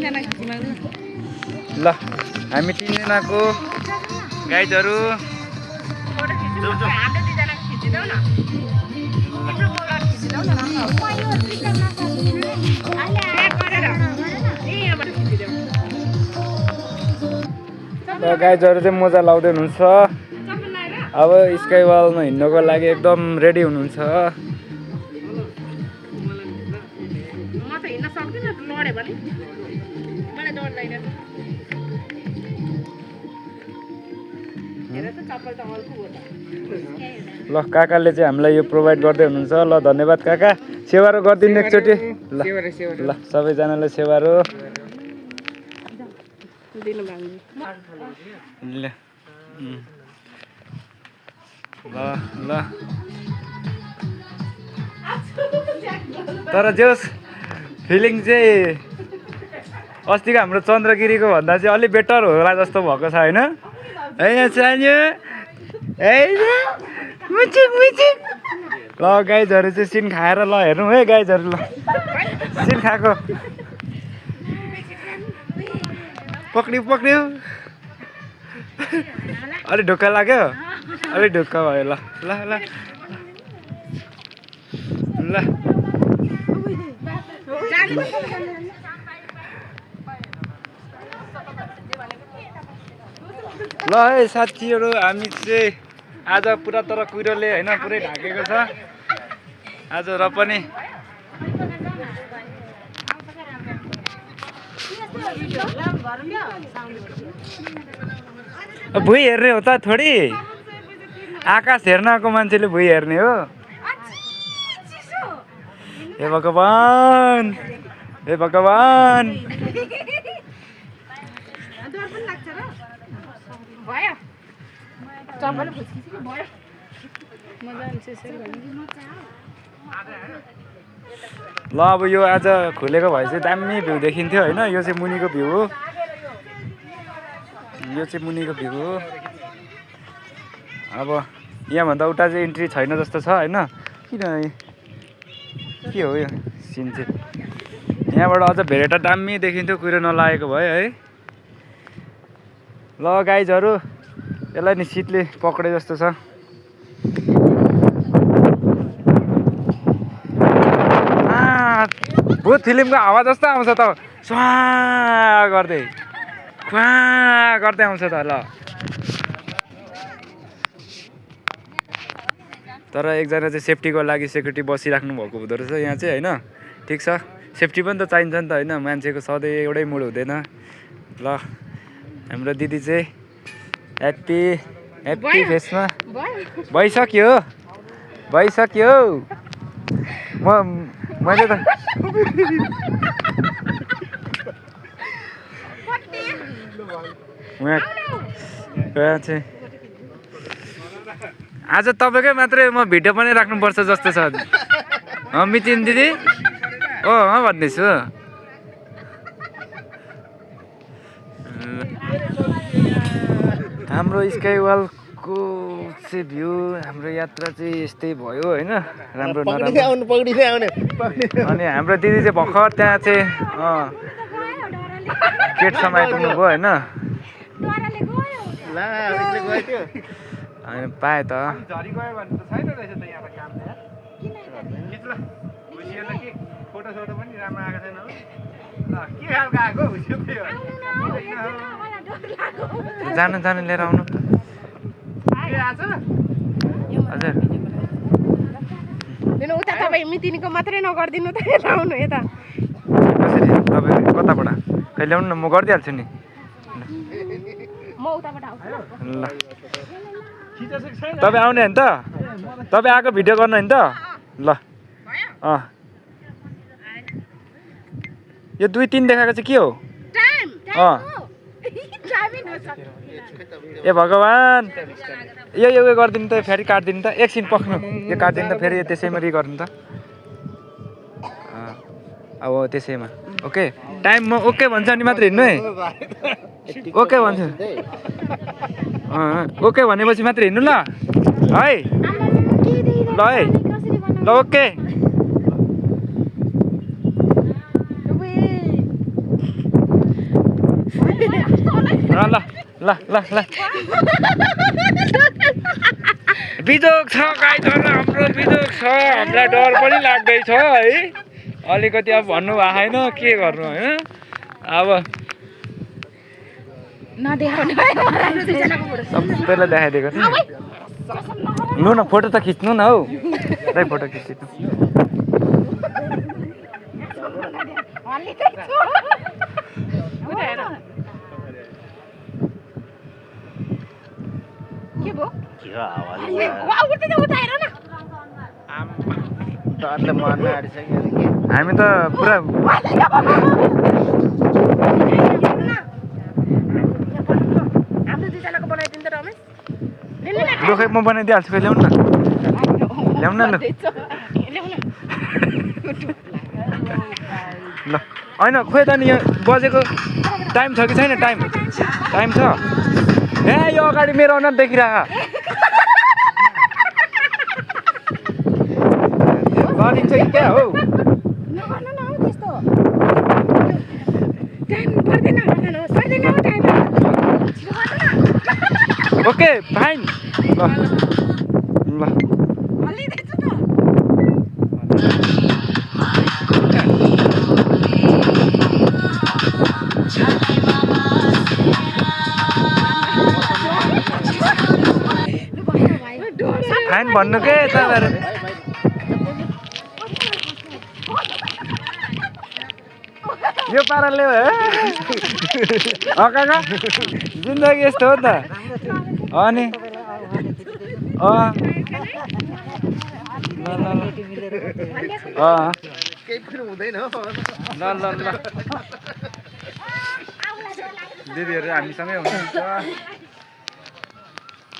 ल हामी तीनजनाको गाइडहरू गाइजहरू चाहिँ मोजा लाउँदै हुनुहुन्छ। अब स्काई वलमा हिँड्नको लागि एकदम रेडी हुनुहुन्छ। ल काकाले चाहिँ हामीलाई यो प्रोभाइड गर्दै हुनुहुन्छ। ल धन्यवाद काका। सेवारो गरिदिनु एकचोटि। ल सबैजनालाई सेवारो। ल ल तर जोस् फिलिङ चाहिँ अस्तिको हाम्रो चन्द्रगिरीको भन्दा चाहिँ अलिक बेटर होला जस्तो भएको छ होइन? यहाँ चाहियो ल गाइजहरू चाहिँ सिन खाएर ल हेर्नु है गाइजहरू। ल सिन खाएको पक्रियो अलिक ढुक्क लाग्यो। अलिक ढुक्क भयो। ल ल ल ल ल है साथीहरू हामी चाहिँ आज पुरा तर कुहिरोले होइन पुरै ढाकेको छ आज र पनि भुइँ हेर्ने हो त थोडी आकाश हेर्न आएको मान्छेले भुइँ हेर्ने हो। हे भगवान हे भगवान ल अब यो आज खुलेको भए चाहिँ दामी भ्यू देखिन्थ्यो होइन? यो चाहिँ मुनिको भ्यू हो। यो चाहिँ मुनिको भ्यू हो। अब यहाँभन्दा उता चाहिँ इन्ट्री छैन जस्तो छ होइन? किन के हो यो सिन चाहिँ? यहाँबाट अझ भेरेटा दामी देखिन्थ्यो कुहिरो नलागेको भए है। ल गाइजहरू यसलाई नि शीतले पक्रे जस्तो छ। भूत फिल्मको हावा जस्तो आउँछ त स्वा गर्दै आउँछ त। ल तर एकजना चाहिँ सेफ्टीको लागि सेक्युरिटी बसिराख्नु भएको हुँदो रहेछ यहाँ चाहिँ होइन? ठिक छ सेफ्टी पनि त चाहिन्छ नि त होइन? मान्छेको सधैँ एउटै मुड हुँदैन। ल हाम्रो दिदी चाहिँ ह्याप्पी फेसमा भइसक्यो मैले त चाहिँ आज तपाईँकै मात्रै म भिडियो पनि राख्नुपर्छ जस्तो छ। मितिन दिदी भन्दैछु। हाम्रो स्काई वलको चाहिँ भ्यू हाम्रो यात्रा चाहिँ यस्तै भयो होइन? राम्रो नराम्रो। अनि हाम्रो दिदी चाहिँ भर्खर त्यहाँ चाहिँ गेटसम्म आइपुग्नु भयो होइन? अनि पाएँ त जानु लिएर आउनु हजुर। उता तपाईँ मितिनीको मात्रै नगरिदिनु त यता आउनु यता। कसरी तपाईँ कताबाट खै ल्याउनु न म गरिदिइहाल्छु नि। म उताबाट आउँछु ल तपाईँ आउने होइन त? तपाईँ आएको भिडियो गर्नु होइन त? ल यो 2-3 देखाएको चाहिँ के हो? ए भगवान यो गरिदिनु त फेरि काटिदिनु त एकछिन पख्नु यो काटिदिनु त फेरि त्यसैमा गरिदिनु त। अब त्यसैमा ओके टाइम म ओके भन्छ नि मात्र हिँड्नु है। ओके भन्छु ओके भनेपछि मात्र हिँड्नु ल है। ल है ल ओके ल ल ल ल बिजोक छ गाईधर हाम्रो बिजोक छ हामीलाई डर पनि लाग्दैछ है अलिकति अब भन्नु भएको छैन के गर्नु होइन अब सबैलाई देखाइदिएको थिएँ लु न फोटो त खिच्नु न हौ दाइ फोटो खिच्नु हामी त पुरा लु खै म बनाइदिइहाल्छु खै ल्याउनु न ल्याउनु न ल होइन खोइ त नि यहाँ बजेको टाइम छ कि छैन टाइम छ ए यो अगाडि मेरो अनुहार देखिरह गरिन्छ कि क्या हौ ओके फाइन ल ल फाइन भन्नु के तपाईँहरू यो पाराले हो काका जिन्दगी यस्तो हो नि त अनि ल ल ल दिदीहरू हामीसँगै हुनुहुन्छ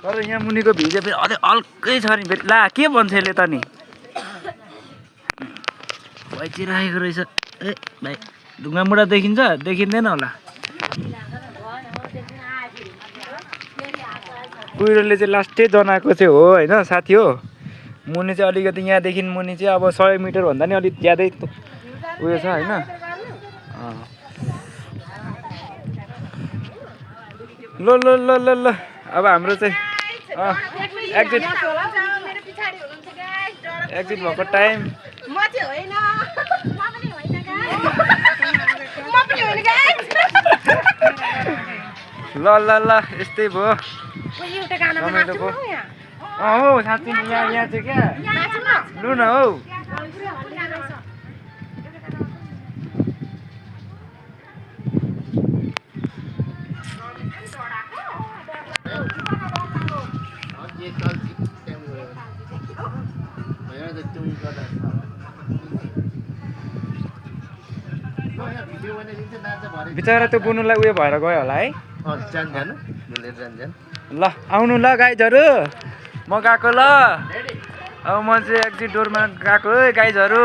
तर यहाँ मुनिको भिडियो फेरि अझै अर्कै छ नि फेरि ला के भन्छ यसले त नि भइचिरहेको रहेछ ए भाइ ढुङ्गा मुढा देखिन्छ देखिँदैन होला कुहिरोले चाहिँ लास्टै जनाएको चाहिँ हो होइन साथी हो मुनि चाहिँ अलिकति यहाँदेखि मुनि चाहिँ अब 100 मिटर भन्दा नि अलिक ज्यादै उयो छ होइन ल ल ल ल ल अब हाम्रो चाहिँ एक्जिट भएको टाइम ल ल ल यस्तै भयो रमाइलो हो साँच्ची यहाँ चाहिँ क्या लु न हौ बिचरा त्यो बुनुलाई उयो भएर गयो होला है ल आउनु ल गाइजहरू म गएको ल अब म चाहिँ एक्जिट डोरमा गएको है गाइजहरू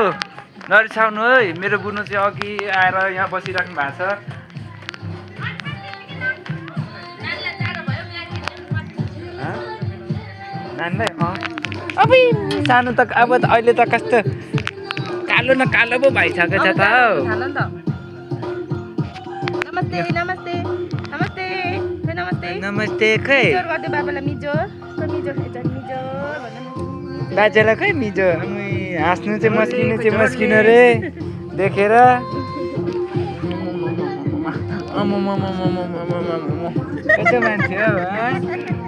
नरिसाउनु है मेरो बुनु चाहिँ अघि आएर यहाँ बसिराख्नु भएको छ नानीलाई अब सानो त अब अहिले त कस्तो कालो न कालो पो भइसकेको छ त नमस्ते नमस्ते नमस्ते नमस्ते नमस्ते खै बाजेलाई खै मिजो हाँस्नु चाहिँ मस्किनु रे देखेर कस्तो मान्छे हो